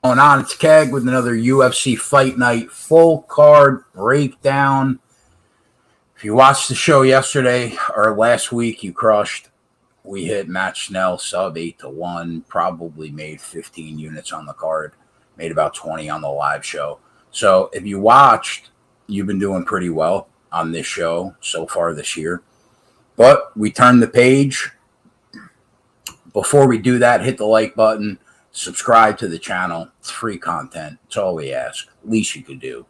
Going on? It's Keg with another UFC Fight Night full card breakdown. If you watched the show yesterday or last week, you crushed. We hit Matt Schnell sub 8-1, probably made 15 units on the card, made about 20 on the live show. So if you watched, you've been doing pretty well on this show so far this year. But we turned the page. Before we do that, hit the like button. Subscribe to the channel. It's free content. It's all we ask. Least you could do.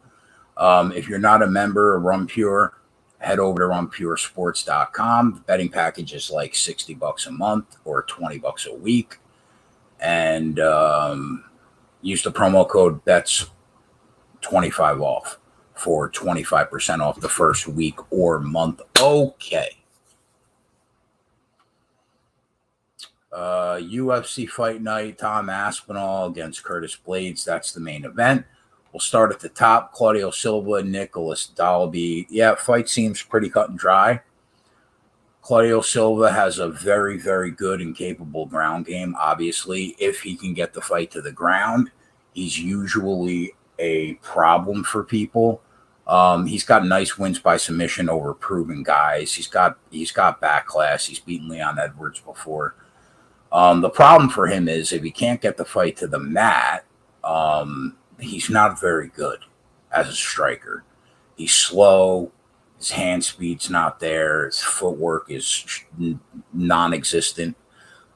If you're not a member of Run Pure, head over to runpuresports.com. The betting package is like $60 a month or $20 a week. And use the promo code BETS25 off for 25% off the first week or month. Okay. UFC Fight Night, Tom Aspinall against Curtis Blaydes. That's the main event. We'll start at the top. Claudio Silva, Nicholas Dalby. Yeah, fight seems pretty cut and dry. Claudio Silva has a very, very good and capable ground game. Obviously, if he can get the fight to the ground, he's usually a problem for people. He's got nice wins by submission over proven guys. He's got back class. He's beaten Leon Edwards before. The problem for him is if he can't get the fight to the mat, he's not very good as a striker. He's slow. His hand speed's not there. His footwork is non-existent.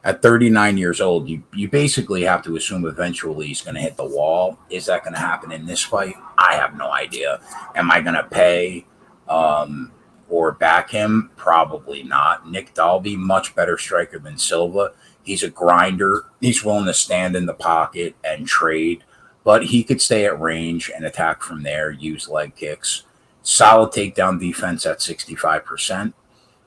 At 39 years old, you basically have to assume eventually he's going to hit the wall. Is that going to happen in this fight? I have no idea. Am I going to pay or back him? Probably not. Nick Dalby, much better striker than Silva. He's a grinder. He's willing to stand in the pocket and trade, but he could stay at range and attack from there, use leg kicks. Solid takedown defense at 65%.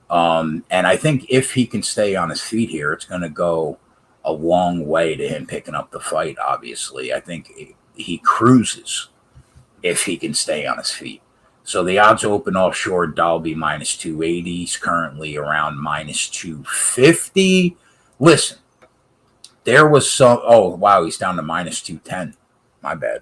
And I think if he can stay on his feet here, it's going to go a long way to him picking up the fight, obviously. I think he cruises if he can stay on his feet. So the odds open offshore, Dalby minus 280. He's currently around minus 250. Listen, there was some. Oh, wow, he's down to minus 210. My bad.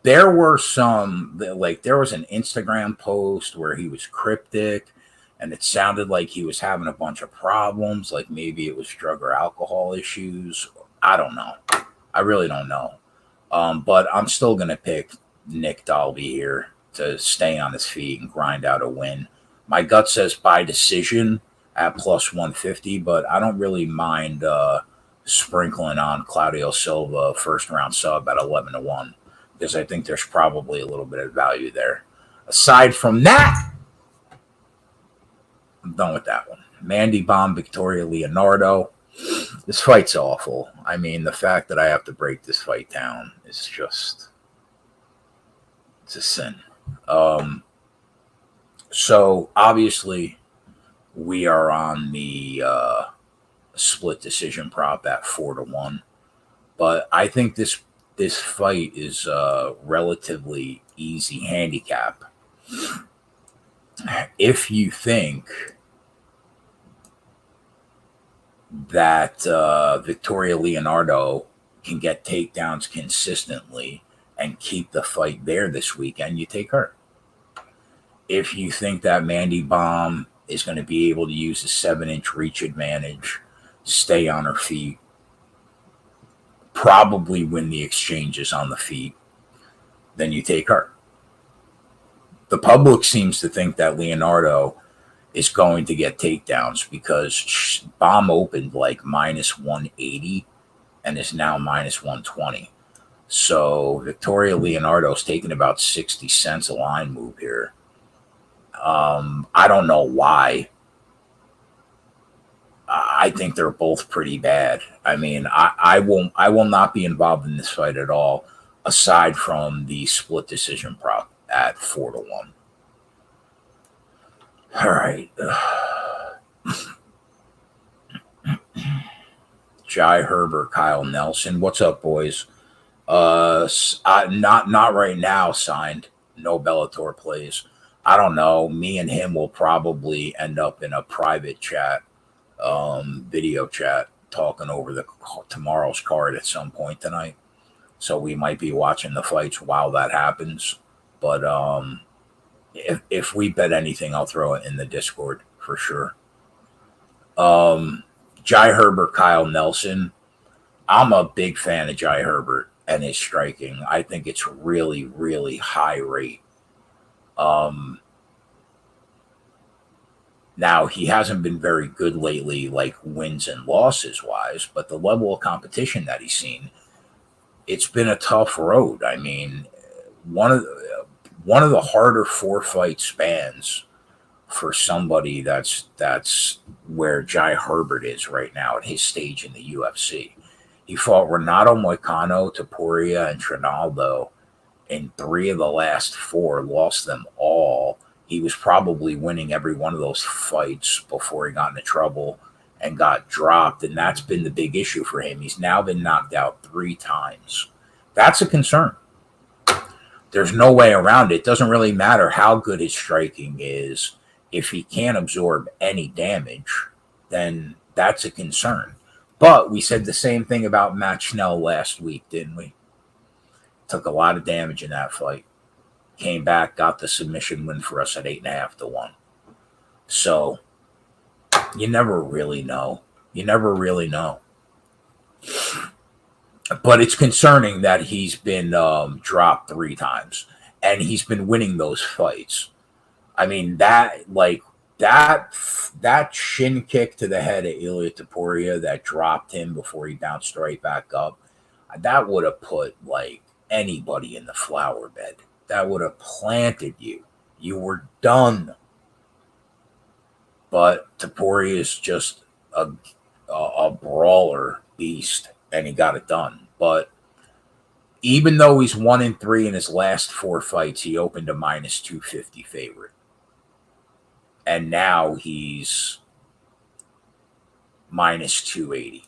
There were some, like, there was an Instagram post where he was cryptic and it sounded like he was having a bunch of problems, like maybe it was drug or alcohol issues. I don't know. I really don't know. But I'm still going to pick Nick Dalby here to stay on his feet and grind out a win. My gut says by decision at plus 150, but I don't really mind sprinkling on Claudio Silva first round sub at 11-1 because I think there's probably a little bit of value there. Aside from that, I'm done with that one. Mandy Bomb, Victoria Leonardo. This fight's awful. I mean, the fact that I have to break this fight down is just, it's a sin. So obviously we are on the split decision prop at 4-1, but I think this fight is a relatively easy handicap. If you think that Victoria Leonardo can get takedowns consistently and keep the fight there this weekend, you take her. If you think that Mandy Bomb is going to be able to use the 7-inch reach advantage, stay on her feet, probably win the exchanges on the feet, then you take her. The public seems to think that Leonardo is going to get takedowns because Bomb opened like minus 180 and is now minus 120. So Victoria Leonardo's taking about 60 cents a line move here. I don't know why. I think they're both pretty bad. I mean, I will not be involved in this fight at all, aside from the split decision prop at 4-1. All right. Jai Herbert, Kyle Nelson. What's up, boys? Not right now signed. No Bellator plays. I don't know. Me and him will probably end up in a private chat, video chat talking over tomorrow's card at some point tonight. So we might be watching the fights while that happens. But if we bet anything, I'll throw it in the Discord for sure. Jai Herbert, Kyle Nelson. I'm a big fan of Jai Herbert and his striking. I think it's really, really high rate. Now, he hasn't been very good lately, like wins and losses wise, but the level of competition that he's seen, it's been a tough road. I mean, one of the harder 4-fight spans for somebody that's where Jai Herbert is right now at his stage in the UFC. He fought Renato Moicano, Topuria, and Trinaldo in 3 of the last 4, lost them all. He was probably winning every one of those fights before he got into trouble and got dropped, and that's been the big issue for him. He's now been knocked out 3 times. That's a concern. There's no way around it. It doesn't really matter how good his striking is. If he can't absorb any damage, then that's a concern. But we said the same thing about Matt Schnell last week, didn't we? Took a lot of damage in that fight. Came back, got the submission win for us at 8.5 to 1. So you never really know. You never really know. But it's concerning that he's been dropped 3 times, and he's been winning those fights. I mean, that shin kick to the head of Ilia Topuria that dropped him before he bounced right back up, that would have put like anybody in the flower bed. That would have planted you. You were done. But Topuria is just a brawler beast, and he got it done. But even though he's 1-3 in his last 4 fights, he opened a -250 favorite. And now he's -280.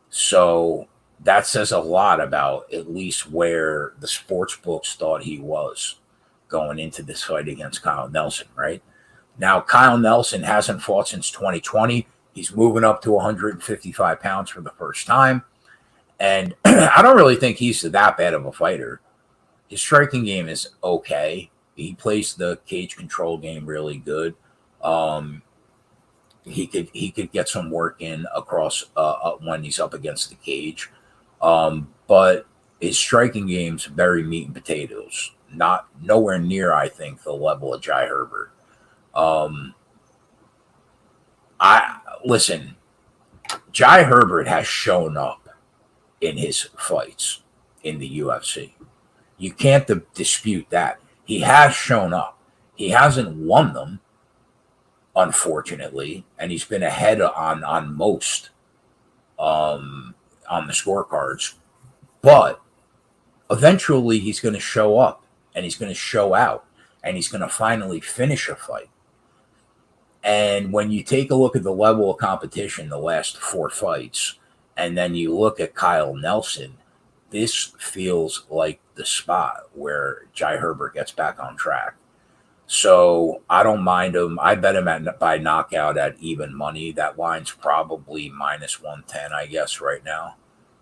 So that says a lot about at least where the sports books thought he was going into this fight against Kyle Nelson, right? Now, Kyle Nelson hasn't fought since 2020. He's moving up to 155 pounds for the first time. And I don't really think he's that bad of a fighter. His striking game is okay. He plays the cage control game really good. He could get some work in across when he's up against the cage. But his striking game's very meat and potatoes. Nowhere near, I think, the level of Jai Herbert. Listen, Jai Herbert has shown up in his fights in the UFC. You can't dispute that. He has shown up. He hasn't won them, unfortunately, and he's been ahead on most on the scorecards. But eventually he's going to show up, and he's going to show out, and he's going to finally finish a fight. And when you take a look at the level of competition the last 4 fights, and then you look at Kyle Nelson, this feels like the spot where Jai Herbert gets back on track. So I don't mind him. I bet him by knockout at even money. That line's probably -110, I guess, right now,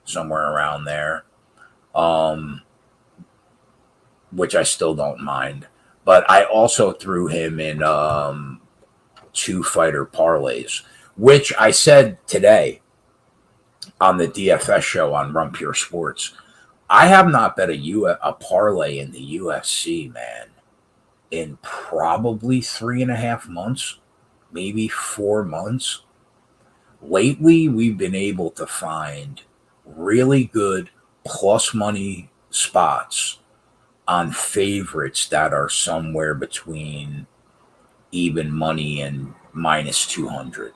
somewhere around there, which I still don't mind. But I also threw him in 2-fighter parlays, which I said today on the DFS show on Run Pure Sports. I have not bet a parlay in the UFC, man, in probably 3.5 months, maybe 4 months. Lately, we've been able to find really good plus money spots on favorites that are somewhere between even money and -200.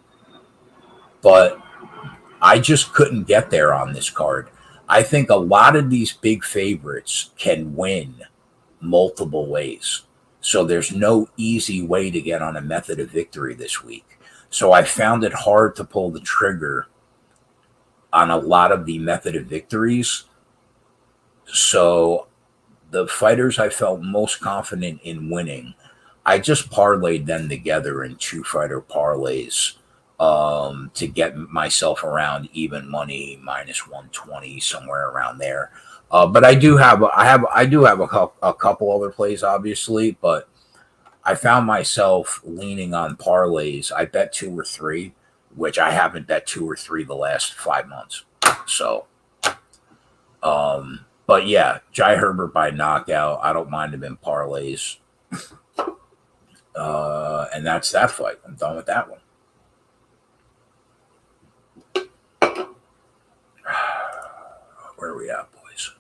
But I just couldn't get there on this card. I think a lot of these big favorites can win multiple ways. So there's no easy way to get on a method of victory this week. So I found it hard to pull the trigger on a lot of the method of victories. So the fighters I felt most confident in winning, I just parlayed them together in 2-fighter parlays to get myself around even money, minus 120, somewhere around there. But I do have a couple other plays, obviously, but I found myself leaning on parlays. I bet 2 or 3, which I haven't bet 2 or 3 the last 5 months. So, but yeah, Jai Herbert by knockout. I don't mind him in parlays. And that's that fight. I'm done with that one. Where are we at, boys?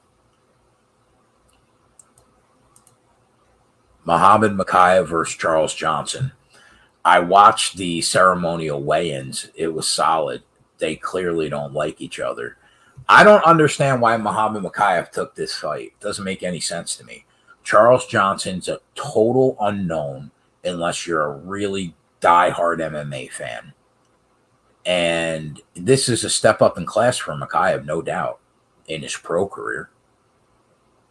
Muhammad Mokaev versus Charles Johnson. I watched the ceremonial weigh-ins. It was solid. They clearly don't like each other. I don't understand why Muhammad Mokaev took this fight. It doesn't make any sense to me. Charles Johnson's a total unknown unless you're a really diehard MMA fan. And this is a step up in class for Mokaev, no doubt, in his pro career.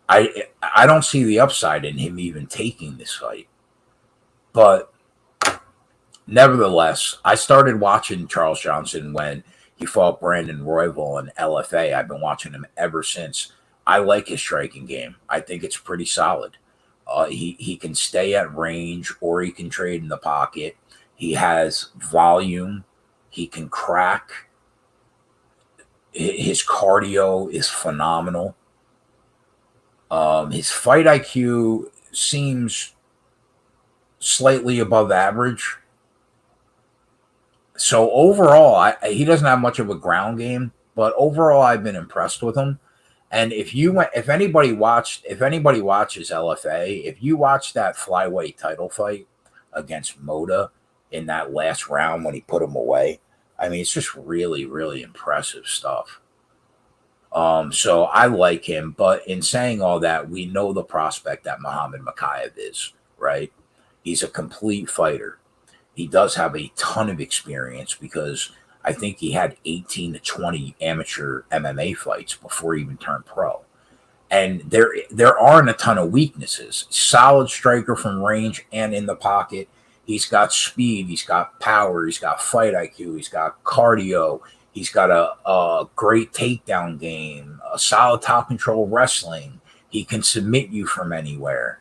I don't see the upside in him even taking this fight. But nevertheless, I started watching Charles Johnson when he fought Brandon Royval in LFA. I've been watching him ever since. I like his striking game. I think it's pretty solid. He can stay at range or he can trade in the pocket. He has volume. He can crack. His cardio is phenomenal. His fight IQ seems slightly above average. So overall, he doesn't have much of a ground game, but overall, I've been impressed with him. And if anybody watches LFA, if you watch that flyweight title fight against Moda in that last round when he put him away, I mean, it's just really, really impressive stuff. So I like him, but in saying all that, we know the prospect that Muhammad Mokaev is, right? He's a complete fighter. He does have a ton of experience because I think he had 18 to 20 amateur MMA fights before he even turned pro. And there aren't a ton of weaknesses. Solid striker from range and in the pocket. He's got speed. He's got power. He's got fight IQ. He's got cardio. He's got a great takedown game, a solid top control wrestling. He can submit you from anywhere.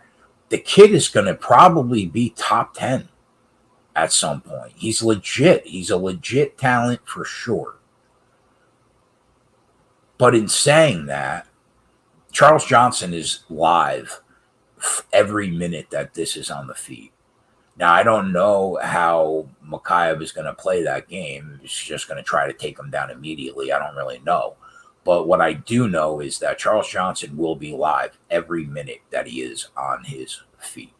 The kid is going to probably be top 10 at some point. He's legit. He's a legit talent for sure. But in saying that, Charles Johnson is live every minute that this is on the feet. Now, I don't know how Mokaev is going to play that game. He's just going to try to take him down immediately. I don't really know. But what I do know is that Charles Johnson will be live every minute that he is on his feet.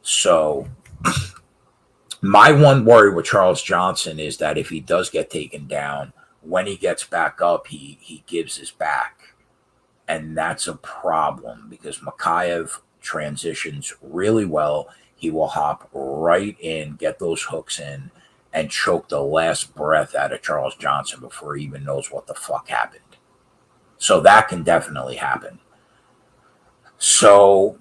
So my one worry with Charles Johnson is that if he does get taken down, when he gets back up, he gives his back. And that's a problem because Mokaev transitions really well. He will hop right in, get those hooks in, and choke the last breath out of Charles Johnson before he even knows what the fuck happened. So that can definitely happen. So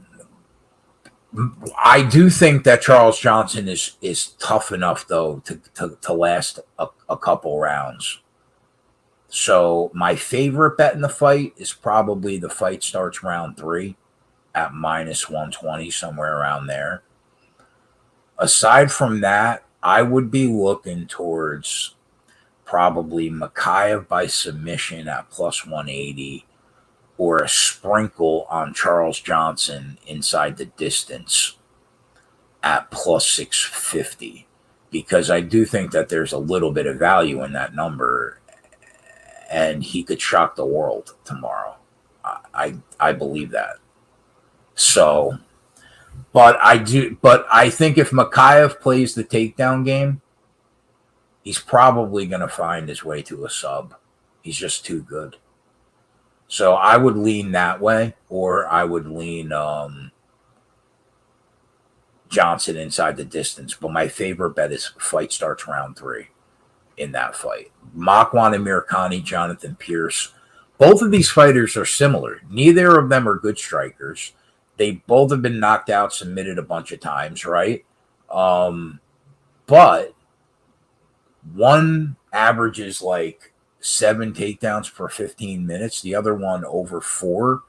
I do think that Charles Johnson is tough enough, though, to last a couple rounds. So my favorite bet in the fight is probably the fight starts round 3 at minus 120, somewhere around there. Aside from that, I would be looking towards probably Mokaev by submission at plus 180 or a sprinkle on Charles Johnson inside the distance at plus 650 because I do think that there's a little bit of value in that number and he could shock the world tomorrow. I believe that. So... But I think if Mokaev plays the takedown game, he's probably going to find his way to a sub. He's just too good. So I would lean that way, or I would lean Johnson inside the distance. But my favorite bet is fight starts round 3 in that fight. Makwan Amirkhani, Jonathan Pierce. Both of these fighters are similar. Neither of them are good strikers. They both have been knocked out, submitted a bunch of times, right? But One averages like 7 takedowns per 15 minutes. The other one over 4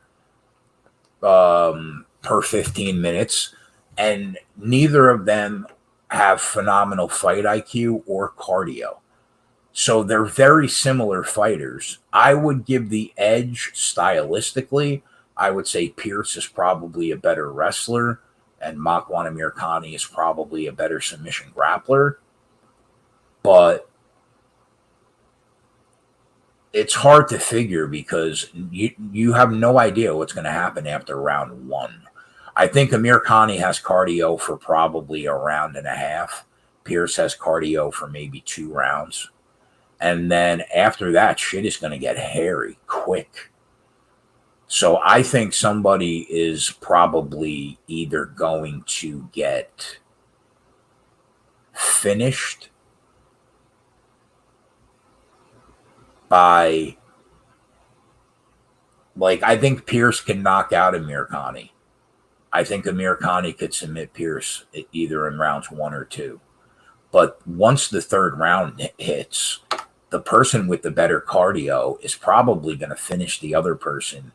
per 15 minutes. And neither of them have phenomenal fight IQ or cardio. So they're very similar fighters. I would give the edge stylistically. I would say Pierce is probably a better wrestler, and Makwan Amirkhani is probably a better submission grappler. But it's hard to figure because you have no idea what's going to happen after round 1. I think Amirkhani has cardio for probably a round and a half. Pierce has cardio for maybe 2 rounds. And then after that, shit is going to get hairy quick. So I think somebody is probably either going to get finished by, like, I think Pierce can knock out Amirkhani. I think Amirkhani could submit Pierce either in rounds 1 or 2. But once the 3rd round hits, the person with the better cardio is probably going to finish the other person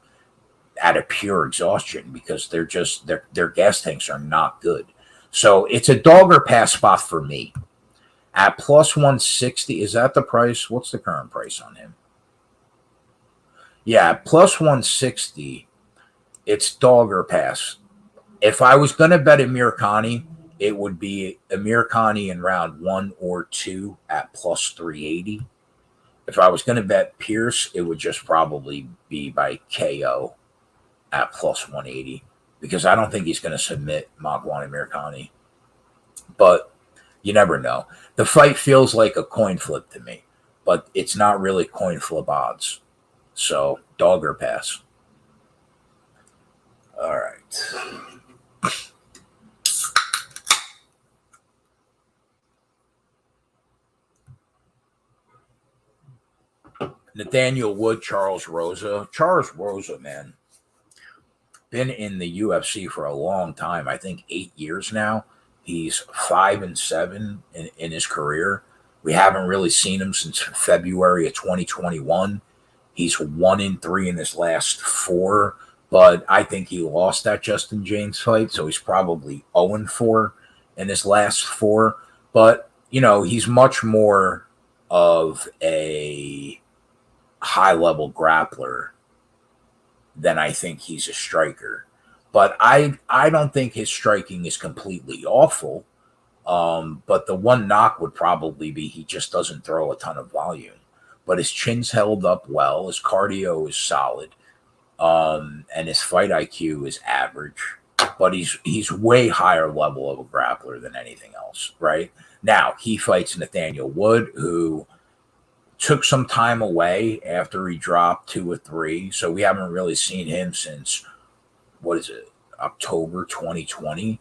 at a pure exhaustion because they're just their gas tanks are not good. So it's a dog or pass spot for me. At plus 160, is that the price? What's the current price on him? Yeah, plus 160, it's dog or pass. If I was going to bet Amirkhani, it would be Amirkhani in round 1 or 2 at plus 380. If I was going to bet Pierce, it would just probably be by KO at plus 180 because I don't think he's going to submit Makwan Amirkhani. But you never know. The fight feels like a coin flip to me, but it's not really coin flip odds. So, dog or pass. All right. Nathaniel Wood, Charles Rosa. Charles Rosa, man, been in the UFC for a long time. I think 8 years now. He's 5-7 in his career. We haven't really seen him since February of 2021. He's 1-3 in his last 4, but I think he lost that Justin James fight, so he's probably 0-4 in his last 4. But, you know, he's much more of a high-level grappler than I think he's a striker. But I don't think his striking is completely awful. But the one knock would probably be he just doesn't throw a ton of volume. But his chin's held up well. His cardio is solid. And his fight IQ is average. But he's way higher level of a grappler than anything else, right? Now, he fights Nathaniel Wood, who took some time away after he dropped 2 or 3. So we haven't really seen him since, October 2020.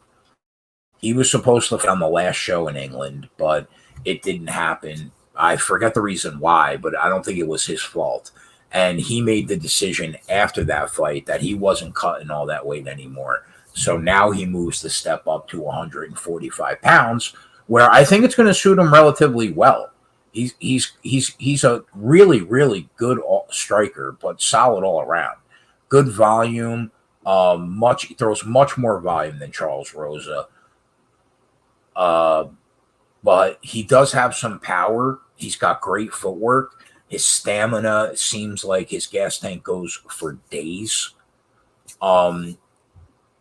He was supposed to fight on the last show in England, but it didn't happen. I forget the reason why, but I don't think it was his fault. And he made the decision after that fight that he wasn't cutting all that weight anymore. So now he moves the step up to 145 pounds, where I think it's going to suit him relatively well. He's a really, really good striker, but solid all around. Good volume. He throws much more volume than Charles Rosa. But he does have some power. He's got great footwork. His stamina seems like his gas tank goes for days.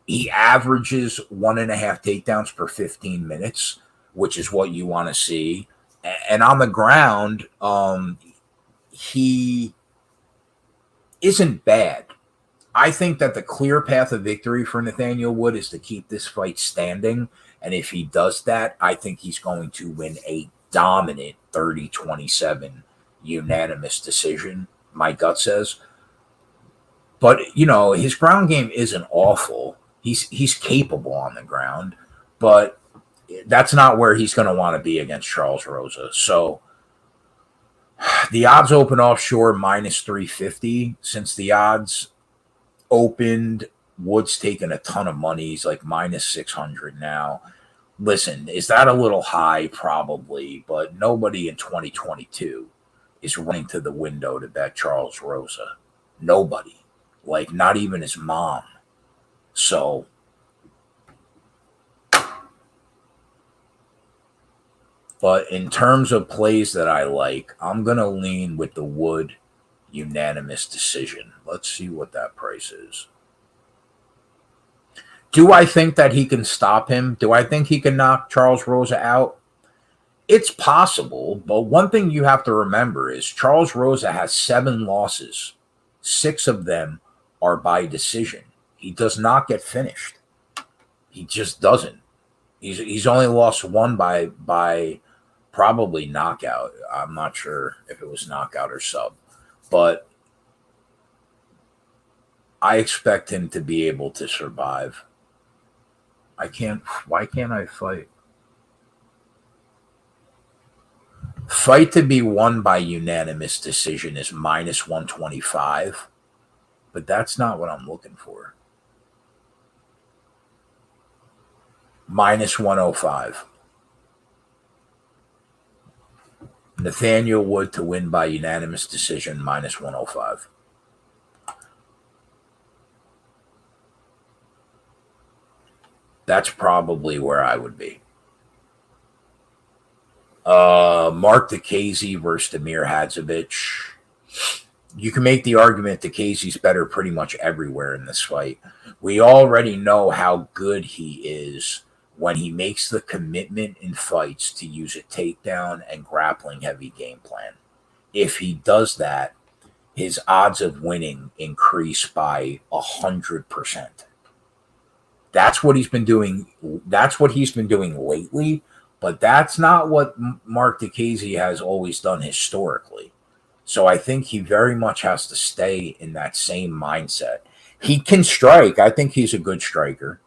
He averages 1.5 takedowns per 15 minutes, which is what you want to see. And on the ground, he isn't bad. I think that the clear path of victory for Nathaniel Wood is to keep this fight standing. And if he does that, I think he's going to win a dominant 30-27 unanimous decision, my gut says. But, you know, his ground game isn't awful. He's capable on the ground, but that's not where he's going to want to be against Charles Rosa. So the odds open offshore minus 350. Since the odds opened, Wood's taken a ton of money. He's like minus 600 now. Listen, is that a little high? Probably, but nobody in 2022 is running to the window to bet Charles Rosa. Nobody. Like, not even his mom. So, but in terms of plays that I like, I'm going to lean with the Wood unanimous decision. Let's see what that price is. Do I think that he can stop him? Do I think he can knock Charles Rosa out? It's possible, but one thing you have to remember is Charles Rosa has 7 losses. 6 of them are by decision. He does not get finished. He just doesn't. He's only lost one by probably knockout. I'm not sure if it was knockout or sub, but I expect him to be able to survive. I can't. Why can't I fight? Fight to be won by unanimous decision is minus 125, but that's not what I'm looking for. Minus 105. Nathaniel Wood to win by unanimous decision, minus 105. That's probably where I would be. Mark Diakiese versus Damir Hadzovic. You can make the argument Diakiese's better pretty much everywhere in this fight. We already know how good he is when he makes the commitment in fights to use a takedown and grappling heavy game plan. If he does that, his odds of winning increase by 100%. That's what he's been doing. That's what he's been doing lately, but that's not what Mark Diakiese has always done historically. So I think he very much has to stay in that same mindset. He can strike. I think he's a good striker.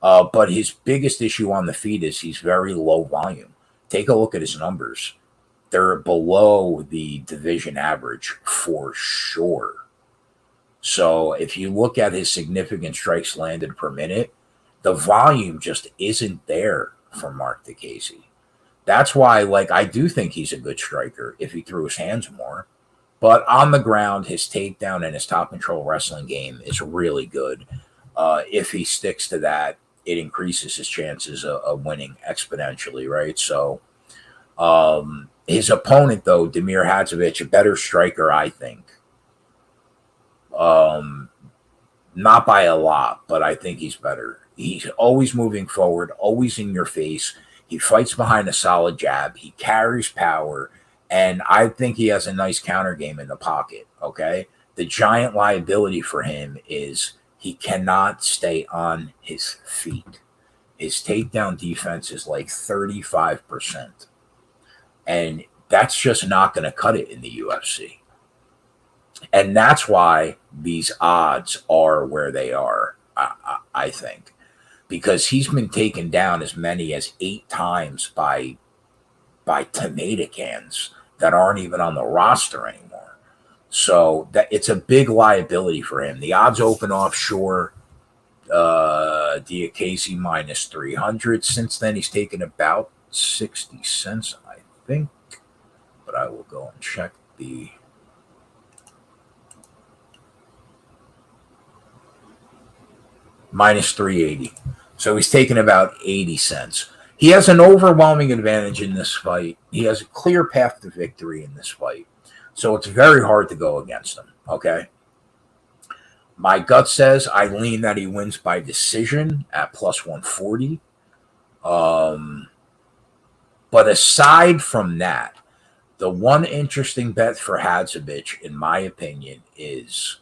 But his biggest issue on the feet is he's very low volume. Take a look at his numbers. They're below the division average for sure. So if you look at his significant strikes landed per minute, the volume just isn't there for Mark Diakiese. That's why, like, I do think he's a good striker if he threw his hands more. But on the ground, his takedown and his top control wrestling game is really good. If he sticks to that, it increases his chances of winning exponentially, right? So his opponent, though, Damir Hadzovic, a better striker, I think. Not by a lot, but I think he's better. He's always moving forward, always in your face. He fights behind a solid jab. He carries power. And I think he has a nice counter game in the pocket, okay? The giant liability for him is he cannot stay on his feet. His takedown defense is like 35%. And that's just not going to cut it in the UFC. And that's why these odds are where they are, I think. Because he's been taken down as many as 8 times by tomato cans that aren't even on the roster anymore. So that it's a big liability for him. The odds open offshore. Diakiese minus 300. Since then, he's taken about 60 cents, I think. But I will go and check the. Minus 380. So he's taken about 80 cents. He has an overwhelming advantage in this fight. He has a clear path to victory in this fight. So it's very hard to go against him, okay? My gut says I lean that he wins by decision at plus 140. But aside from that, the one interesting bet for Hadzovic, in my opinion, is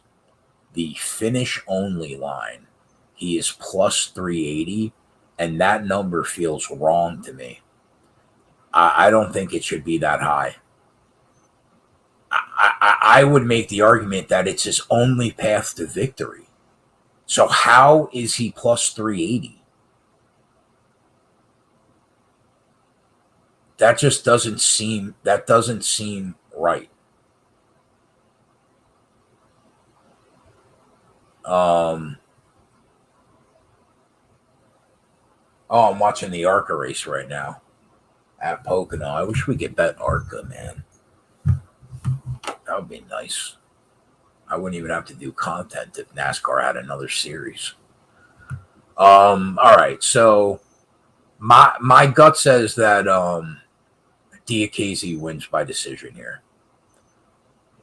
the finish only line. He is plus 380, and that number feels wrong to me. I don't think it should be that high. I would make the argument that it's his only path to victory. So how is he plus 380? That just doesn't seem right. Oh, I'm watching the ARCA race right now at Pocono. I wish we could bet ARCA, man. That would be nice. I wouldn't even have to do content if NASCAR had another series. All right. So my gut says that Diakese wins by decision here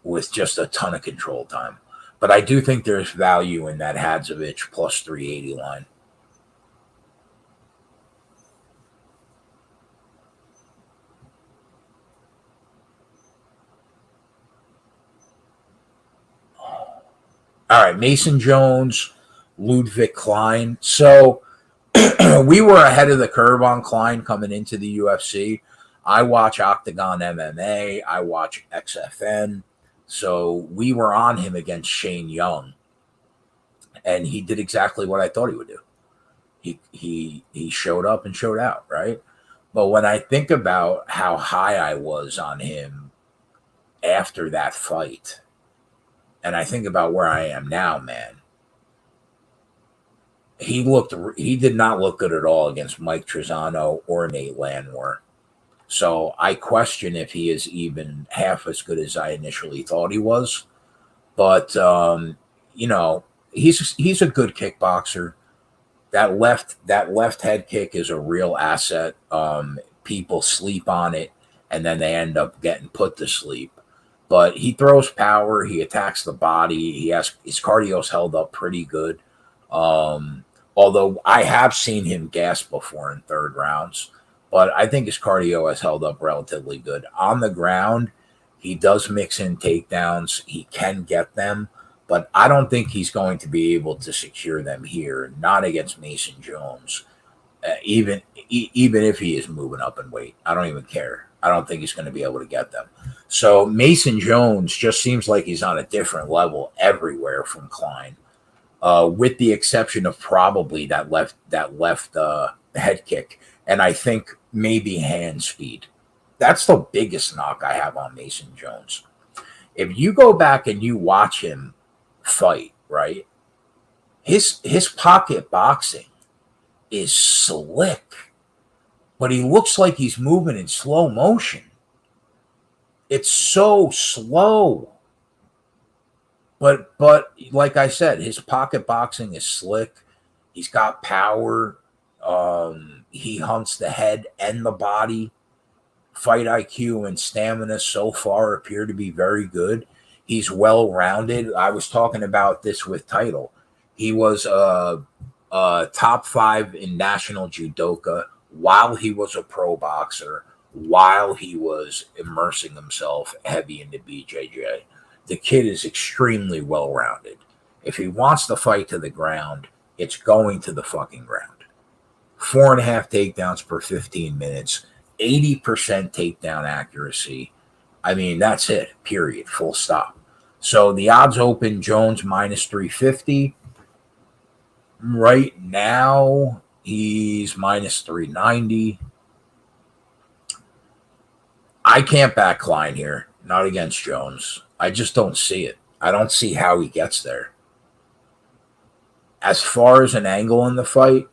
with just a ton of control time. But I do think there's value in that Hadzovic plus 380 line. All right, Mason Jones, Ludwig Klein. So we were ahead of the curve on Klein coming into the UFC. I watch Octagon MMA. I watch XFN. So we were on him against Shane Young, and he did exactly what I thought he would do. He showed up and showed out, right? But when I think about how high I was on him after that fight, and I think about where I am now, man, he did not look good at all against Mike Trizano or Nate Landwehr. So I question if he is even half as good as I initially thought he was. But he's a good kickboxer. That left head kick is a real asset. People sleep on it, and then they end up getting put to sleep. But he throws power. He attacks the body. His cardio's held up pretty good. Although I have seen him gas before in third rounds, but I think his cardio has held up relatively good. On the ground, he does mix in takedowns. He can get them, but I don't think he's going to be able to secure them here, not against Mason Jones. Even if he is moving up in weight, I don't even care. I don't think he's going to be able to get them. So Mason Jones just seems like he's on a different level everywhere from Klein, with the exception of probably that left head kick, and I think maybe hand speed. That's the biggest knock I have on Mason Jones. If you go back and you watch him fight, right, his pocket boxing is slick, but he looks like he's moving in slow motion. It's so slow. But like I said, his pocket boxing is slick. He's got power. He hunts the head and the body. Fight IQ and stamina so far appear to be very good. He's well-rounded. I was talking about this with Title. He was top 5 in national judoka while he was a pro boxer, while he was immersing himself heavy into BJJ. The kid is extremely well-rounded. If he wants to fight to the ground, it's going to the fucking ground. 4.5 takedowns per 15 minutes, 80% takedown accuracy. I mean, that's it, period, full stop. So the odds open Jones minus 350. Right now, he's minus 390. I can't back Klein here, not against Jones. I just don't see it. I don't see how he gets there. As far as an angle in the fight,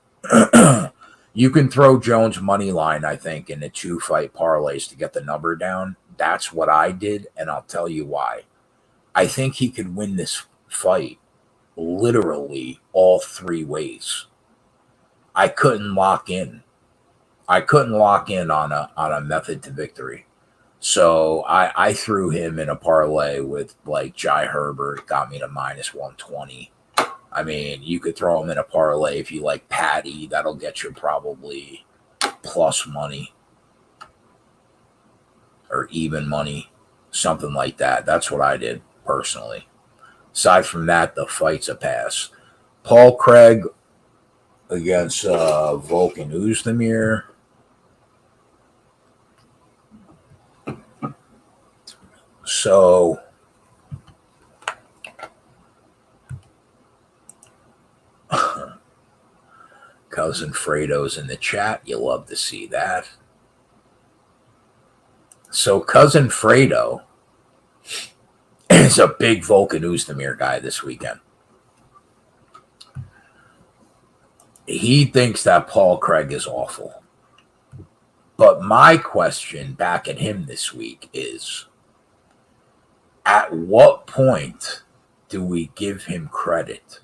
you can throw Jones money line, I think, in the 2-fight parlays to get the number down. That's what I did, and I'll tell you why. I think he could win this fight literally all 3 ways. I couldn't lock in. I couldn't lock in on a method to victory. So I threw him in a parlay with like Jai Herbert, got me to minus 120. I mean, you could throw him in a parlay if you like Patty. That'll get you probably plus money or even money, something like that. That's what I did personally. Aside from that, the fight's a pass. Paul Craig against Volkan Oezdemir. So Cousin Fredo's in the chat. You love to see that. So Cousin Fredo is a big Volkan Oezdemir guy this weekend. He thinks that Paul Craig is awful. But my question back at him this week is, at what point do we give him credit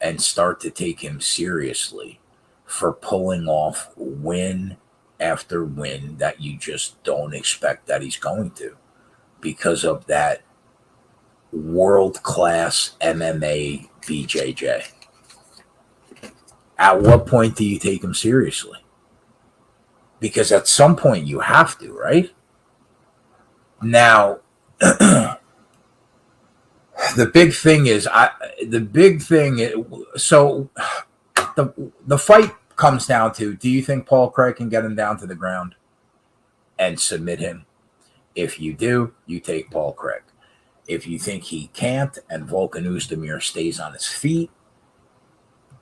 and start to take him seriously for pulling off win after win that you just don't expect that he's going to because of that world-class MMA BJJ? At what point do you take him seriously? Because at some point you have to, right? Now, the big thing is, so the fight comes down to, do you think Paul Craig can get him down to the ground and submit him? If you do, you take Paul Craig. If you think he can't and Volkan Oezdemir stays on his feet,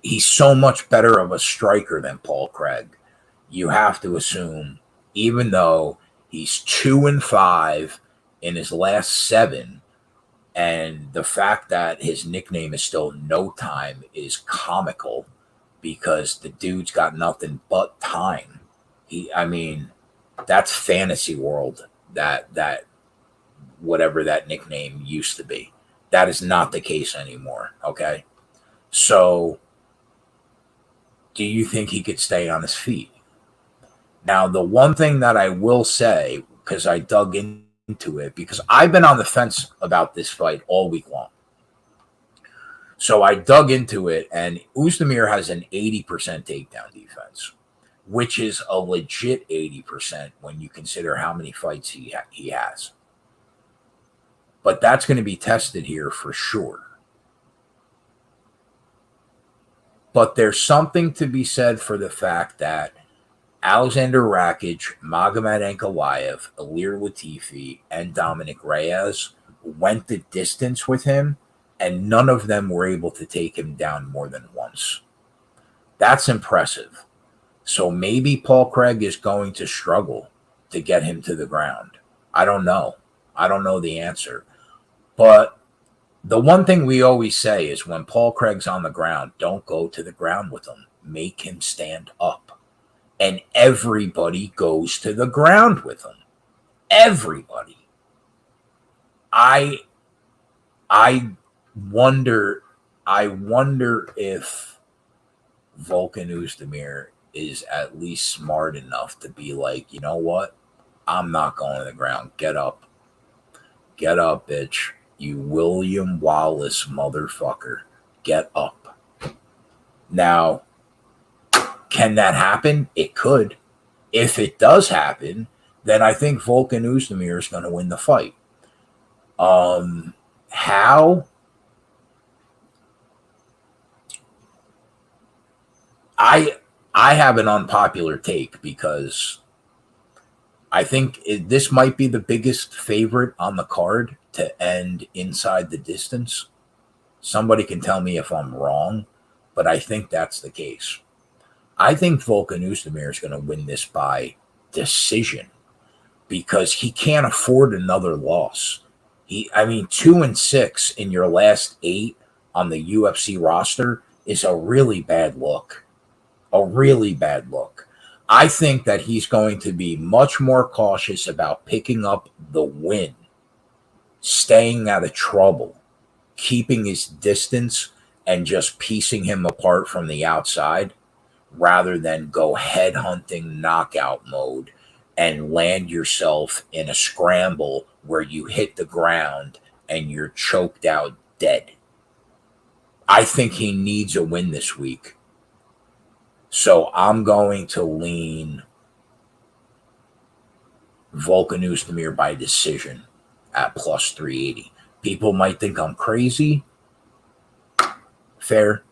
he's so much better of a striker than Paul Craig. You have to assume, even though he's 2-5 in his last 7, and the fact that his nickname is still No Time is comical because the dude's got nothing but time. That's fantasy world, that whatever that nickname used to be. That is not the case anymore, okay? So, do you think he could stay on his feet? Now, the one thing that I will say, because I dug into it, because I've been on the fence about this fight all week long. So I dug into it, and Oezdemir has an 80% takedown defense, which is a legit 80% when you consider how many fights he has. But that's going to be tested here for sure. But there's something to be said for the fact that Alexander Rakic, Magomed Ankalaev, Ilir Latifi, and Dominic Reyes went the distance with him, and none of them were able to take him down more than once. That's impressive. So maybe Paul Craig is going to struggle to get him to the ground. I don't know. I don't know the answer. But the one thing we always say is when Paul Craig's on the ground, don't go to the ground with him. Make him stand up. And everybody goes to the ground with him. Everybody. I wonder if Volkan Oezdemir is at least smart enough to be like, you know what? I'm not going to the ground. Get up. Get up, bitch. You William Wallace motherfucker. Get up. Now, can that happen? It could. If it does happen, then I think Volkan Oezdemir is going to win the fight. How? I have an unpopular take because I think this might be the biggest favorite on the card to end inside the distance. Somebody can tell me if I'm wrong, but I think that's the case. I think Volkan Oezdemir is going to win this by decision because he can't afford another loss. 2-6 in your last 8 on the UFC roster is a really bad look. A really bad look. I think that he's going to be much more cautious about picking up the win, staying out of trouble, keeping his distance, and just piecing him apart from the outside, rather than go headhunting knockout mode and land yourself in a scramble where you hit the ground and you're choked out dead. I think he needs a win this week. So I'm going to lean Volkan Oezdemir by decision at plus 380. People might think I'm crazy. Fair.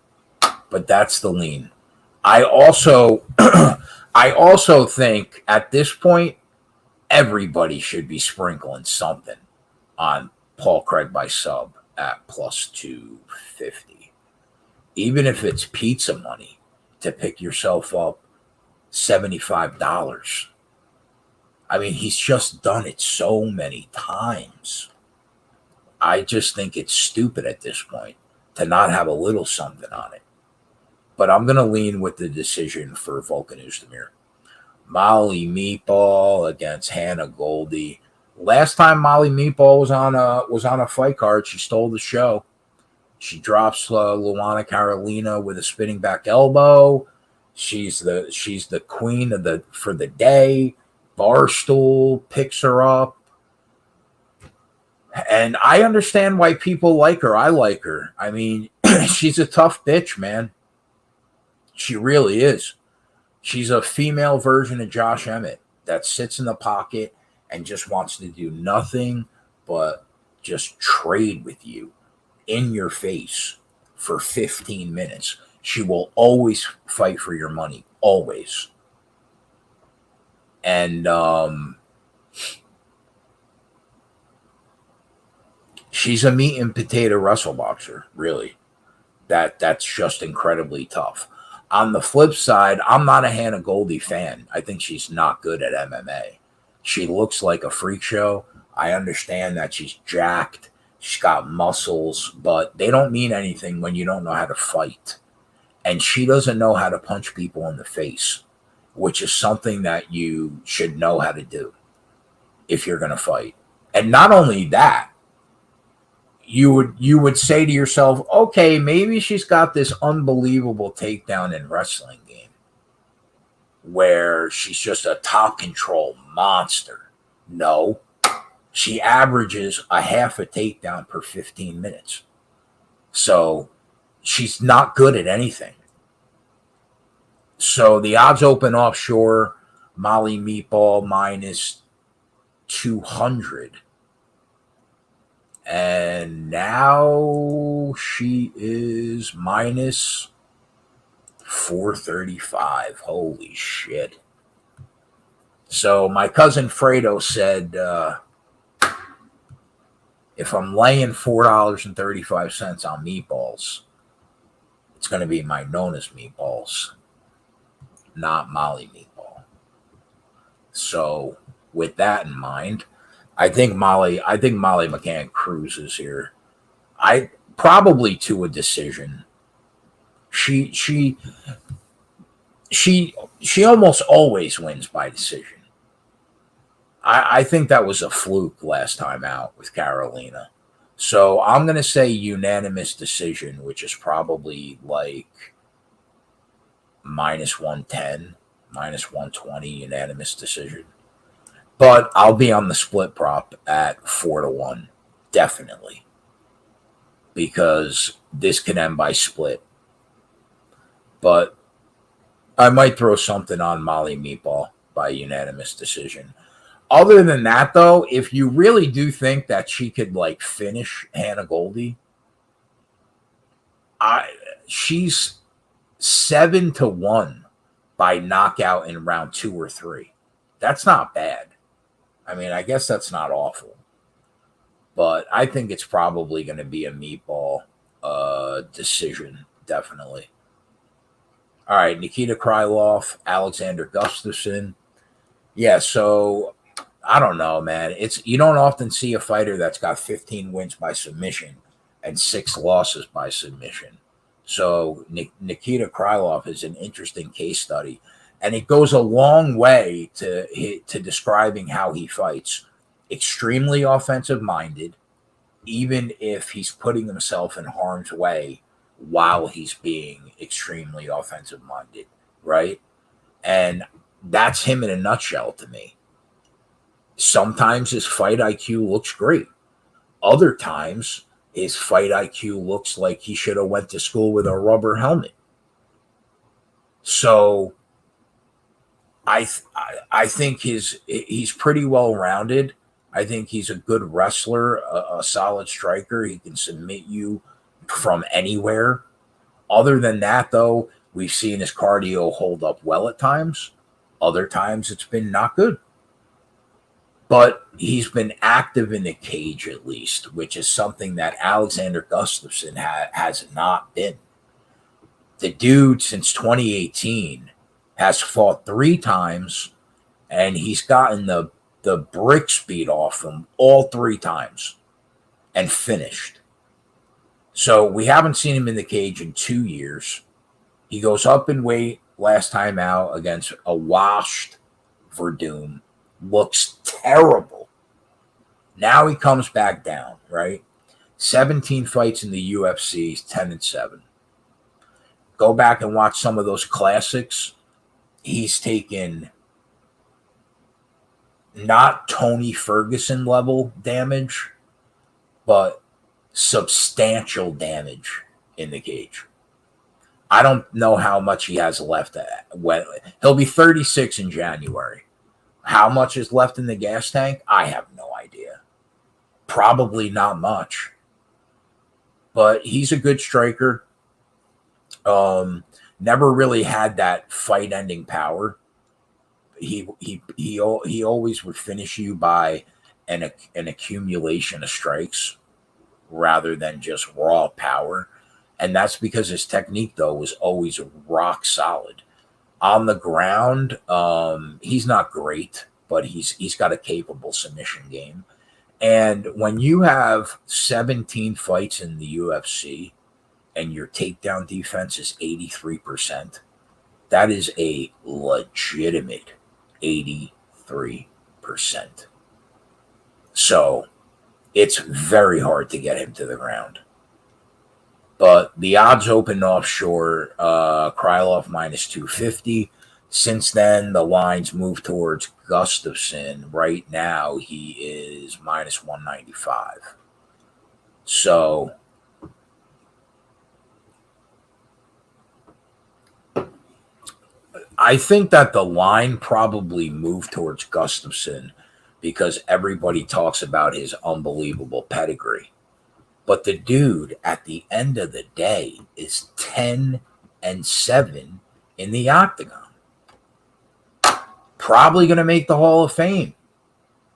But that's the lean. I also think at this point, everybody should be sprinkling something on Paul Craig by sub at plus 250. Even if it's pizza money to pick yourself up $75. He's just done it so many times. I just think it's stupid at this point to not have a little something on it. but I'm going to lean with the decision for Volkan Oezdemir. Molly Meatball against Hannah Goldie. Last time Molly Meatball was on a fight card, she stole the show. She drops Luana Carolina with a spinning back elbow. She's the queen of for the day. Barstool picks her up. And I understand why people like her. I like her. I mean, she's a tough bitch, man. She really is. She's a female version of Josh Emmett that sits in the pocket and just wants to do nothing but just trade with you in your face for 15 minutes. She will always fight for your money. Always. And she's a meat and potato wrestle boxer, really. That's just incredibly tough. On the flip side, I'm not a Hannah Goldie fan. I think she's not good at MMA. She looks like a freak show. I understand that she's jacked. She's got muscles, but they don't mean anything when you don't know how to fight. And she doesn't know how to punch people in the face, which is something that you should know how to do if you're going to fight. And not only that, you would say to yourself, okay, maybe she's got this unbelievable takedown in wrestling game where she's just a top control monster. No, she averages a half a takedown per 15 minutes. So she's not good at anything. So the odds open offshore, Molly Meatball minus 200. And now she is minus 435. Holy shit. So my cousin Fredo said, if I'm laying $4.35 on meatballs, it's going to be my Nona's meatballs, not Molly Meatball. So with that in mind, I think Molly McCann cruises here. I probably to a decision. She almost always wins by decision. I think that was a fluke last time out with Carolina. So I'm going to say unanimous decision, which is probably like minus 110, minus 120 unanimous decision. But I'll be on the split prop at 4-1, definitely. Because this can end by split. But I might throw something on Molly Meatball by unanimous decision. Other than that, though, if you really do think that she could like finish Hannah Goldie, she's 7-1 by knockout in round 2 or 3. That's not bad. I mean, I guess that's not awful. But I think it's probably going to be a Meatball decision, definitely. All right, Nikita Krylov, Alexander Gustafsson. Yeah, so I don't know, man. You don't often see a fighter that's got 15 wins by submission and 6 losses by submission. So Nikita Krylov is an interesting case study. And it goes a long way to describing how he fights. Extremely offensive-minded, even if he's putting himself in harm's way while he's being extremely offensive-minded, right? And that's him in a nutshell to me. Sometimes his fight IQ looks great. Other times, his fight IQ looks like he should have went to school with a rubber helmet. So I think he's pretty well-rounded. I think he's a good wrestler, a solid striker. He can submit you from anywhere. Other than that, though, we've seen his cardio hold up well at times. Other times it's been not good. But he's been active in the cage at least, which is something that Alexander Gustafsson has not been. The dude, since 2018, has fought 3 times, and he's gotten the bricks beat off him all 3 times and finished. So we haven't seen him in the cage in 2 years. He goes up in weight last time out against a washed Verdum. Looks terrible. Now he comes back down, right? 17 fights in the UFC, 10-7. Go back and watch some of those classics. He's taken not Tony Ferguson level damage, but substantial damage in the cage. I don't know how much he has left. He'll be 36 in January. How much is left in the gas tank? I have no idea. Probably not much. But he's a good striker. Never really had that fight-ending power. He always would finish you by an accumulation of strikes rather than just raw power. And that's because his technique, though, was always rock solid. On the ground, he's not great, but he's got a capable submission game. And when you have 17 fights in the UFC and your takedown defense is 83%, that is a legitimate 83%. So it's very hard to get him to the ground. But the odds open offshore, Krylov minus 250. Since then, the lines move towards Gustafsson. Right now, he is minus 195. So I think that the line probably moved towards Gustafsson because everybody talks about his unbelievable pedigree. But the dude, at the end of the day, is 10-7 in the octagon. Probably going to make the Hall of Fame.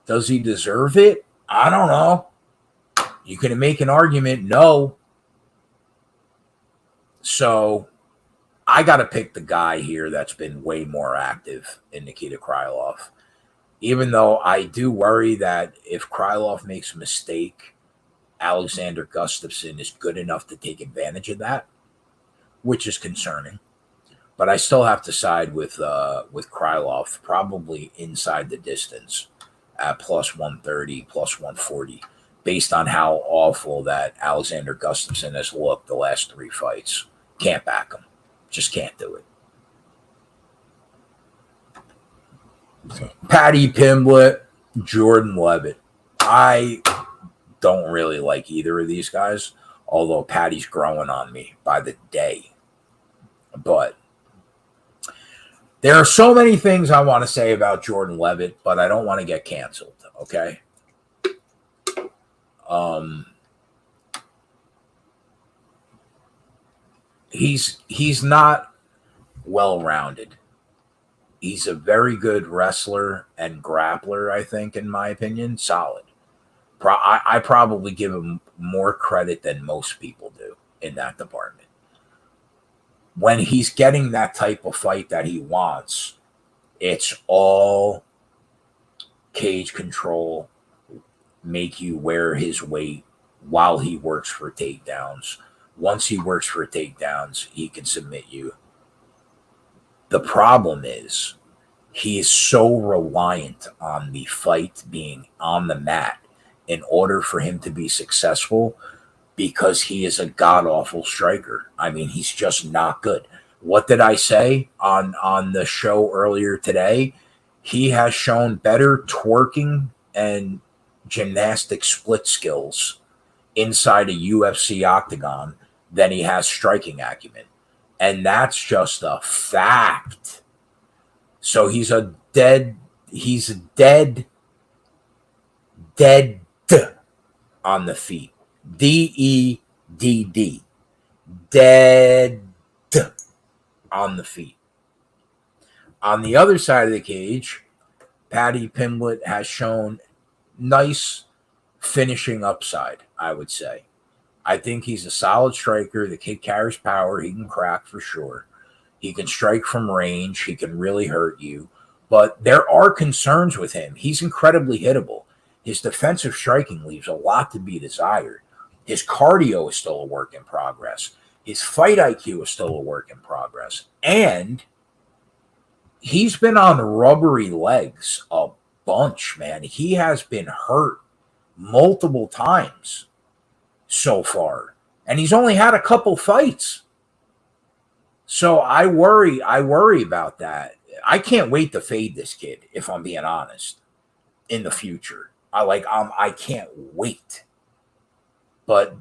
Does he deserve it? I don't know. You can make an argument, no. So I got to pick the guy here that's been way more active in Nikita Krylov. Even though I do worry that if Krylov makes a mistake, Alexander Gustafsson is good enough to take advantage of that, which is concerning. But I still have to side with Krylov, probably inside the distance at plus 130, plus 140, based on how awful that Alexander Gustafsson has looked the last 3 fights. Can't back him. Just can't do it. Paddy Pimblett, Jordan Levitt. I don't really like either of these guys, although Paddy's growing on me by the day. But there are so many things I want to say about Jordan Levitt, but I don't want to get canceled, okay? He's not well-rounded. He's a very good wrestler and grappler, I think, in my opinion. Solid. I probably give him more credit than most people do in that department. When he's getting that type of fight that he wants, it's all cage control, make you wear his weight while he works for takedowns. Once he works for takedowns, he can submit you. The problem is he is so reliant on the fight being on the mat in order for him to be successful, because he is a god-awful striker. I mean, he's just not good. What did I say on the show earlier today? He has shown better twerking and gymnastic split skills inside a UFC octagon than he has striking acumen. And that's just a fact. So he's dead on the feet. D-E-D-D. Dead on the feet. On the other side of the cage, Paddy Pimblett has shown nice finishing upside, I would say. I think he's a solid striker. The kid carries power. He can crack for sure. He can strike from range. He can really hurt you. But there are concerns with him. He's incredibly hittable. His defensive striking leaves a lot to be desired. His cardio is still a work in progress. His fight IQ is still a work in progress. And he's been on rubbery legs a bunch, man. He has been hurt multiple times so far. And he's only had a couple fights. So I worry about that. I can't wait to fade this kid, if I'm being honest, in the future. I can't wait. But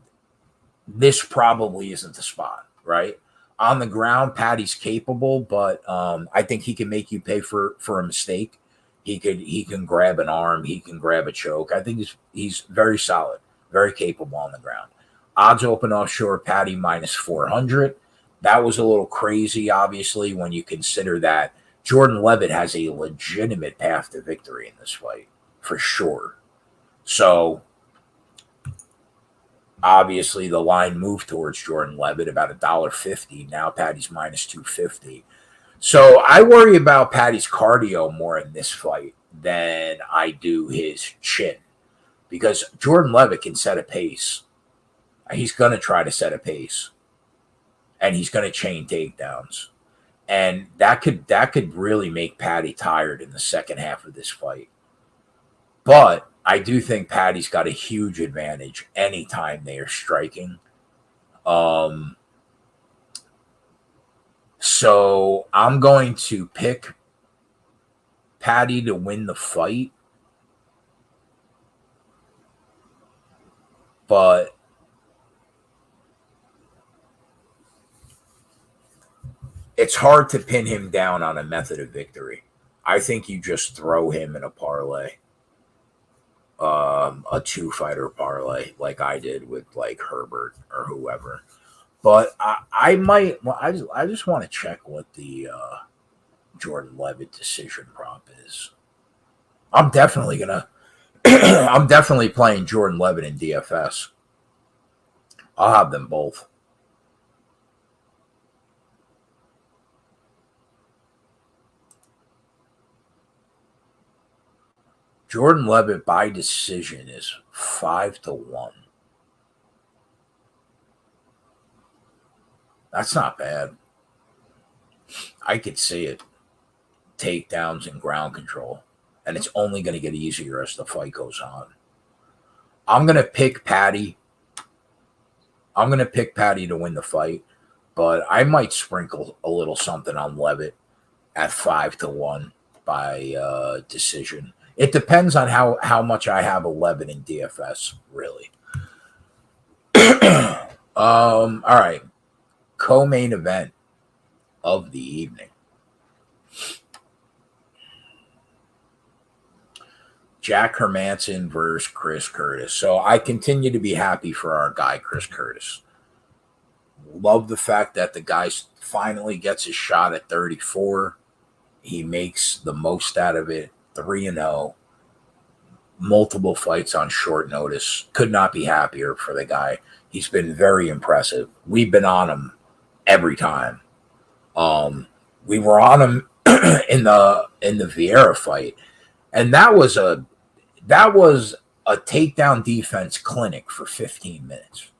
this probably isn't the spot, right? On the ground, Patty's capable, but I think he can make you pay for a mistake. He can grab an arm, he can grab a choke. I think he's very solid, very capable on the ground. Odds open offshore, Patty minus 400. That was a little crazy, obviously, when you consider that Jordan Levitt has a legitimate path to victory in this fight, for sure. So obviously, the line moved towards Jordan Levitt about $1.50. Now Patty's minus 250. So I worry about Patty's cardio more in this fight than I do his chin, because Jordan Levitt can set a pace. He's going to try to set a pace, and he's going to chain takedowns, and that could really make Patty tired in the second half of this fight. But I do think Patty's got a huge advantage anytime they are striking. So I'm going to pick Patty to win the fight. But it's hard to pin him down on a method of victory. I think you just throw him in a parlay. A 2-fighter parlay like I did with like Herbert or whoever. But I might. Well, I just want to check what the Jordan Levitt decision prop is. I'm definitely gonna. I'm definitely playing Jordan Levitt in DFS. I'll have them both. Jordan Levitt by decision is 5-1. That's not bad. I could see it. Takedowns and ground control. And it's only going to get easier as the fight goes on. I'm going to pick Patty. I'm going to pick Patty to win the fight. But I might sprinkle a little something on Levitt at 5-1 by decision. It depends on how much I have a Levitt in DFS, really. All right. Co-main event of the evening. Jack Hermansson versus Chris Curtis. So I continue to be happy for our guy, Chris Curtis. Love the fact that the guy finally gets his shot at 34. He makes the most out of it. 3-0. Multiple fights on short notice. Could not be happier for the guy. He's been very impressive. We've been on him every time. We were on him in the Vieira fight, and that was a takedown defense clinic for 15 minutes.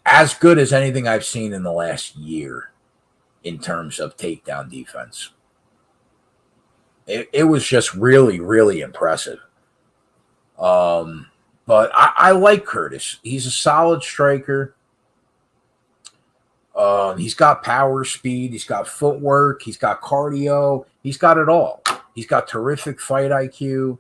As good as anything I've seen in the last year in terms of takedown defense. It was just really, really impressive. But I like Curtis. He's a solid striker. He's got power, speed. He's got footwork. He's got cardio. He's got it all. He's got terrific fight IQ.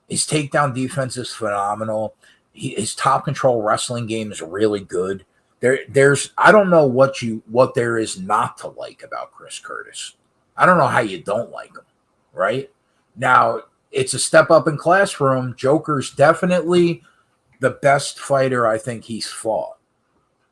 His takedown defense is phenomenal. His top control wrestling game is really good. There's I don't know what there is not to like about Chris Curtis. I don't know how you don't like him, right? Now, it's a step up in class for him. Joker's definitely the best fighter I think he's fought.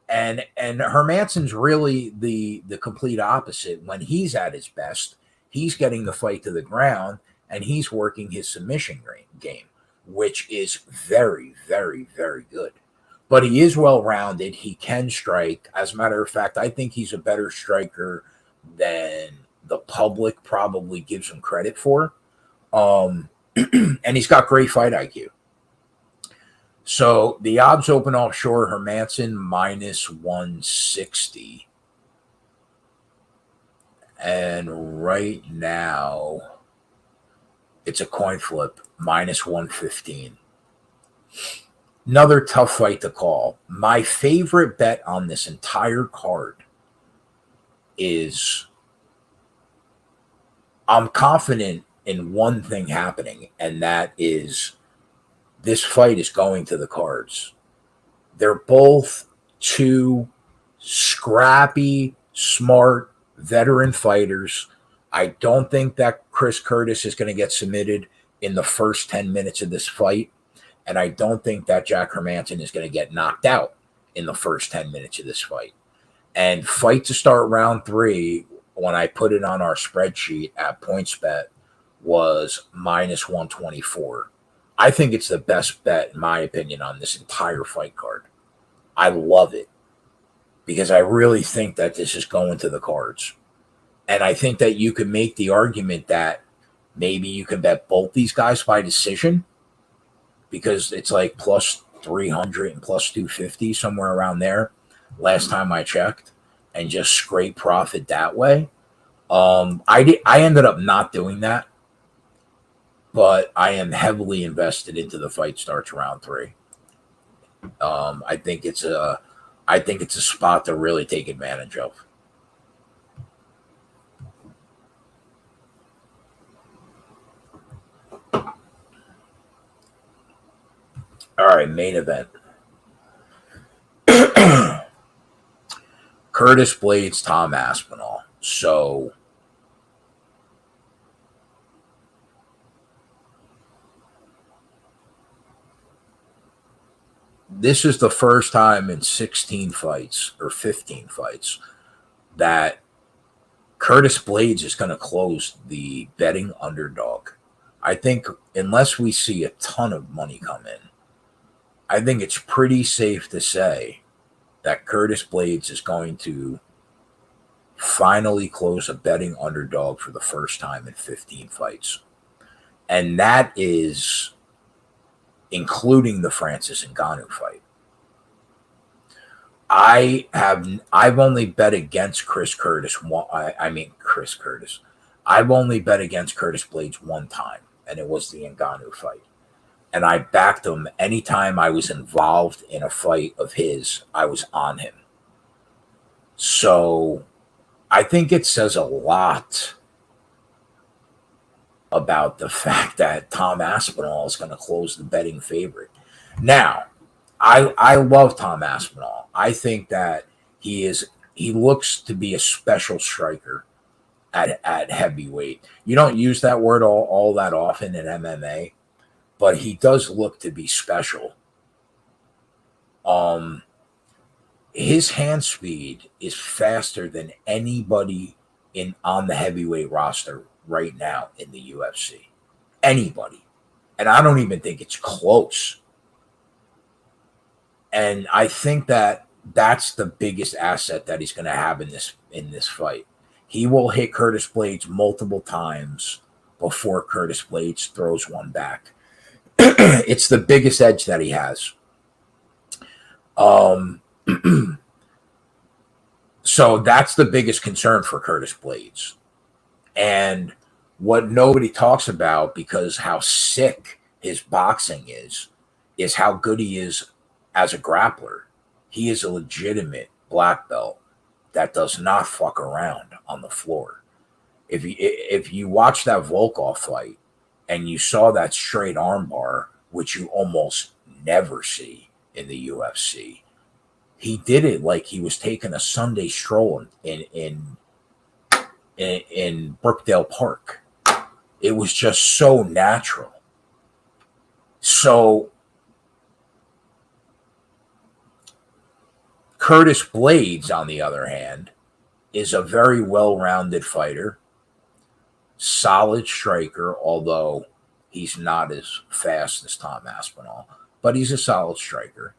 And Hermansson's really the complete opposite. When he's at his best, he's getting the fight to the ground, and he's working his submission game, which is very, very, very good. But he is well-rounded. He can strike. As a matter of fact, I think he's a better striker than the public probably gives him credit for. And he's got great fight IQ. So the odds open offshore, Hermanson minus 160. And right now, it's a coin flip, minus 115. Another tough fight to call. My favorite bet on this entire card is I'm confident in one thing happening, and that is this fight is going to the cards. They're both two scrappy, smart, veteran fighters. I don't think that Chris Curtis is going to get submitted in the first 10 minutes of this fight. And I don't think that Jack Hermanson is going to get knocked out in the first 10 minutes of this fight. And fight to start round 3, when I put it on our spreadsheet at PointsBet, was minus 124. I think it's the best bet, in my opinion, on this entire fight card. I love it because I really think that this is going to the cards. And I think that you could make the argument that maybe you can bet both these guys by decision, because it's like plus 300 and plus 250, somewhere around there, last time I checked, and just scrape profit that way. I ended up not doing that, but I am heavily invested into the fight starts round 3. I think it's a spot to really take advantage of. All right, main event. Curtis Blaydes, Tom Aspinall. So this is the first time in 16 fights or 15 fights that Curtis Blaydes is going to close the betting underdog. I think unless we see a ton of money come in, I think it's pretty safe to say that Curtis Blaydes is going to finally close a betting underdog for the first time in 15 fights. And that is including the Francis Ngannou fight. I've only bet against Chris Curtis. I've only bet against Curtis Blaydes one time, and it was the Ngannou fight. And I backed him anytime I was involved in a fight of his. I was on him. So I think it says a lot about the fact that Tom Aspinall is going to close the betting favorite. Now, I love Tom Aspinall. I think that he looks to be a special striker at heavyweight. You don't use that word all that often in MMA, but he does look to be special. His hand speed is faster than anybody on the heavyweight roster right now in the UFC. Anybody. And I don't even think it's close. And I think that that's the biggest asset that he's going to have in this fight. He will hit Curtis Blaydes multiple times before Curtis Blaydes throws one back. It's the biggest edge that he has. So that's the biggest concern for Curtis Blaydes. And what nobody talks about, because how sick his boxing is how good he is as a grappler. He is a legitimate black belt that does not fuck around on the floor. If you watch that Volkov fight and you saw that straight armbar, which you almost never see in the UFC, he did it like he was taking a Sunday stroll in Brookdale Park. It was just so natural. So Curtis Blaydes, on the other hand, is a very well-rounded fighter, solid striker, although he's not as fast as Tom Aspinall, but he's a solid striker.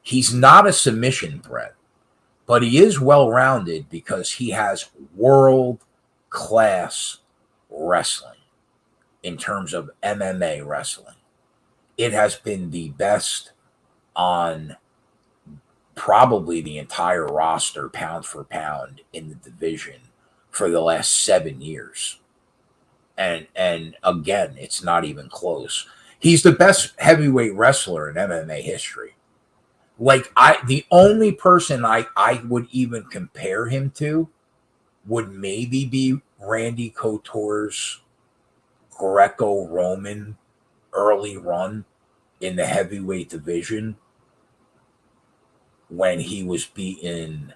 He's not a submission threat, but he is well-rounded because he has world-class wrestling in terms of MMA wrestling. It has been the best on probably the entire roster pound for pound in the division for the last 7 years. And again, it's not even close. He's the best heavyweight wrestler in MMA history. Like, the only person I would even compare him to would maybe be Randy Couture's Greco-Roman early run in the heavyweight division when he was beating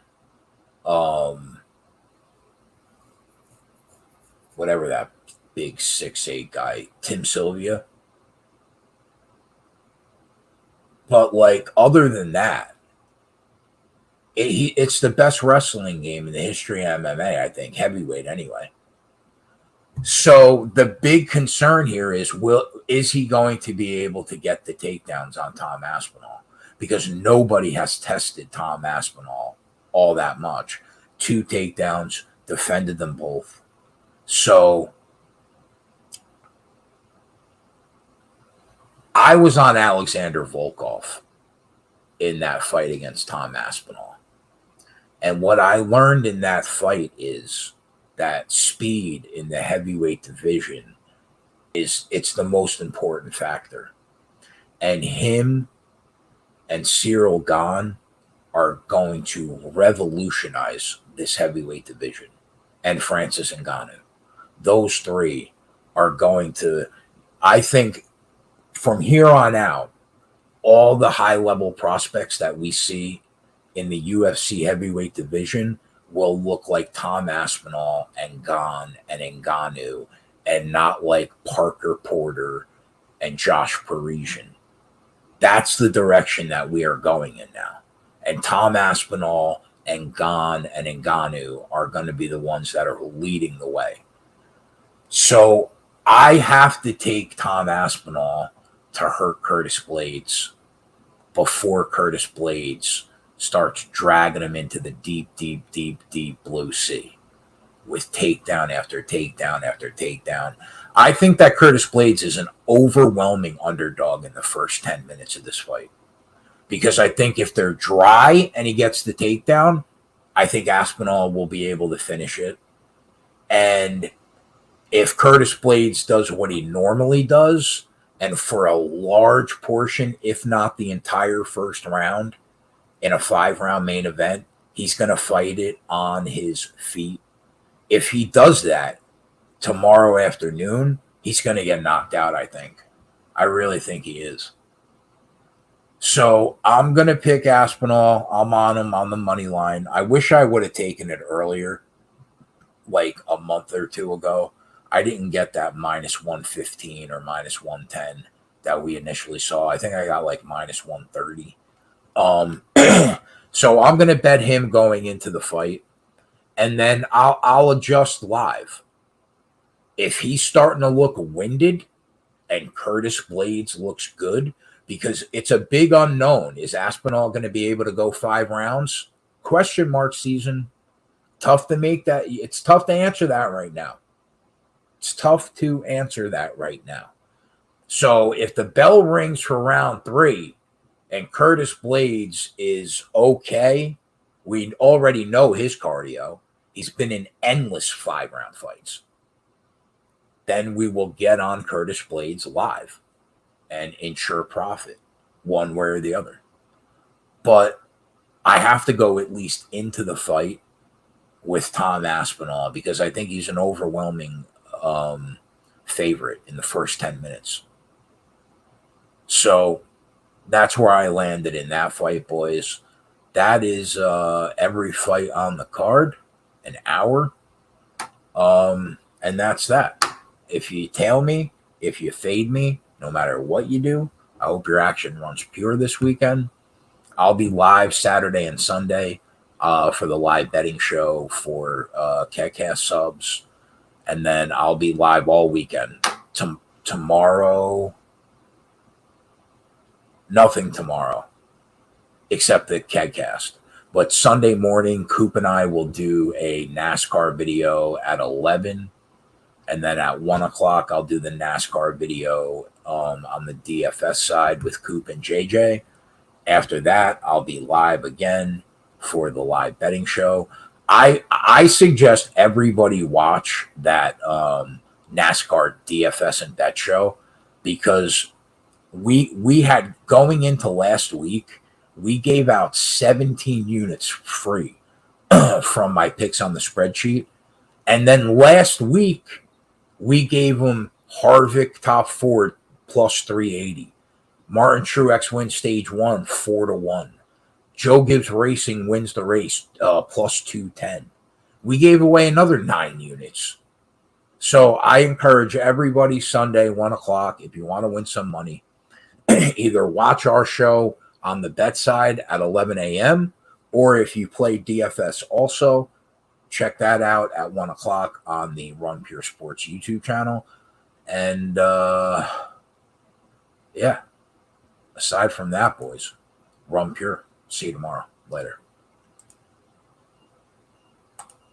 whatever that big 6'8" guy, Tim Sylvia. But like, other than that, it's the best wrestling game in the history of MMA, I think, heavyweight anyway. So the big concern here is he going to be able to get the takedowns on Tom Aspinall? Because nobody has tested Tom Aspinall all that much. 2 takedowns, defended them both. So I was on Alexander Volkov in that fight against Tom Aspinall. And what I learned in that fight is that speed in the heavyweight division it's the most important factor. And him and Cyril Gane are going to revolutionize this heavyweight division. And Francis Ngannou. Those 3 are going to, I think, from here on out, all the high-level prospects that we see in the UFC heavyweight division will look like Tom Aspinall and Gane and Ngannou, and not like Parker Porter and Josh Parisian. That's the direction that we are going in now. And Tom Aspinall and Gane and Ngannou are going to be the ones that are leading the way. So I have to take Tom Aspinall to hurt Curtis Blaydes before Curtis Blaydes starts dragging him into the deep, deep, deep, deep blue sea with takedown after takedown after takedown. I think that Curtis Blaydes is an overwhelming underdog in the first 10 minutes of this fight. Because I think if they're dry and he gets the takedown, I think Aspinall will be able to finish it. And if Curtis Blaydes does what he normally does, and for a large portion, if not the entire first round, in a 5-round main event, he's going to fight it on his feet. If he does that tomorrow afternoon, he's going to get knocked out, I think. I really think he is. So I'm going to pick Aspinall. I'm on him on the money line. I wish I would have taken it earlier, like a month or 2 ago. I didn't get that minus 115 or minus 110 that we initially saw. I think I got like minus 130. So I'm going to bet him going into the fight, and then I'll adjust live. If he's starting to look winded and Curtis Blaydes looks good, because it's a big unknown. Is Aspinall going to be able to go 5 rounds? Question mark season. Tough to make that. It's tough to answer that right now. It's tough to answer that right now. So if the bell rings for round 3 and Curtis Blaydes is okay, we already know his cardio. He's been in endless 5-round fights. Then we will get on Curtis Blaydes live and ensure profit one way or the other. But I have to go at least into the fight with Tom Aspinall because I think he's an overwhelming favorite in the first 10 minutes. So that's where I landed in that fight, boys. That is every fight on the card, an hour. And that's that. If you tail me, if you fade me, no matter what you do, I hope your action runs pure this weekend. I'll be live Saturday and Sunday for the live betting show for KegCast subs. And then I'll be live all weekend. Tomorrow, nothing tomorrow, except the KegCast. But Sunday morning, Coop and I will do a NASCAR video at 11. And then at 1 o'clock, I'll do the NASCAR video on the DFS side with Coop and JJ. After that, I'll be live again for the live betting show. I suggest everybody watch that NASCAR DFS and bet show, because we had, going into last week, we gave out 17 units free from my picks on the spreadsheet. And then last week, we gave them Harvick top 4 plus 380. Martin Truex wins stage 1 4-1. Joe Gibbs Racing wins the race plus 210. We gave away another 9 units. So I encourage everybody Sunday, 1 o'clock, if you want to win some money, either watch our show on the bet side at 11 a.m., or if you play DFS also, check that out at 1 o'clock on the Run Pure Sports YouTube channel. And yeah, aside from that, boys, Run Pure. See you tomorrow. Later.